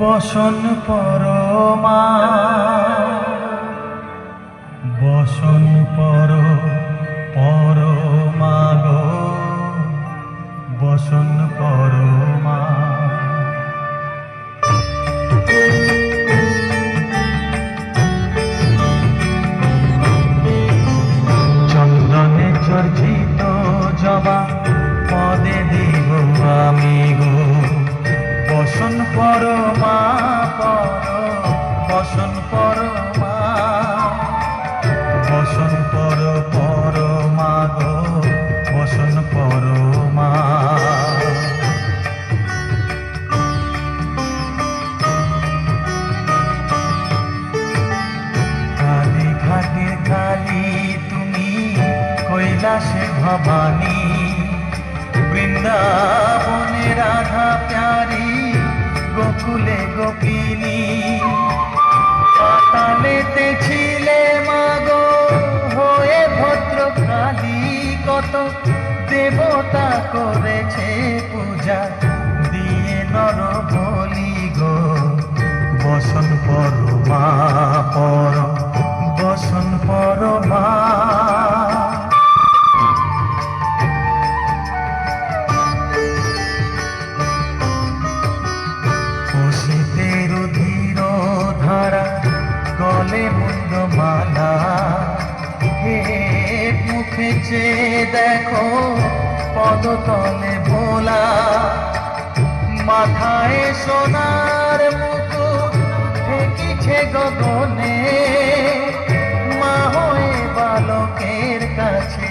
বসন পরমা বসন পরমা গো বসন পরমা চন্দনে চর্চিত জবা পদে দিব আমি গো বসন পরমা বসন পরমা বসন পরমা গো বসন পরমা কালী ঘাটে কালী তুমি কৈলাসে ভবানী বৃন্দাবনে রাধা প্যারি গোকুলে গোপিনী পাতালেতে ছিলে মাগো হয়ে ভদ্রকালী কত দেবতা করেছে পূজা দিয়ে নর বলি গো বসন পরমা বসন পরমা শীতের ধীর ধারা গলে মুন্ড মালা হে মুখে চেয়ে দেখো পদতলে ভোলা মাথায় সোনার মুকুট ঠেকিছে গগনে মা হয়ে বালকের কাছে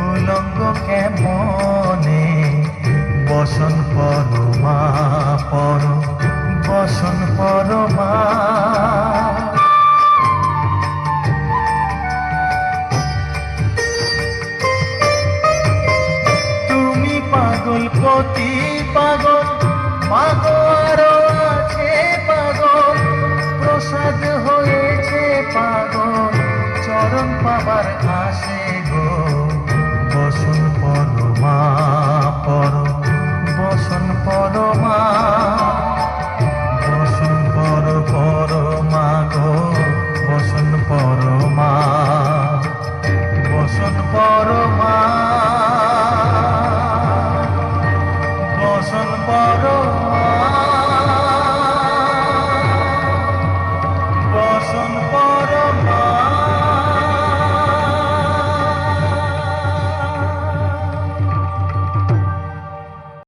উলঙ্গ কেমনে বসন পরমা বসন পরমা তুমি পাগল কতি পাগল মাগো আরো আছে পাগল প্রসাদ হয়েছে পাগল চরণ পাবার আসে গো বসন পরমা বসন পরমা বসন পরমা গো বসন পরমা বসন পরমা বসন পরমা।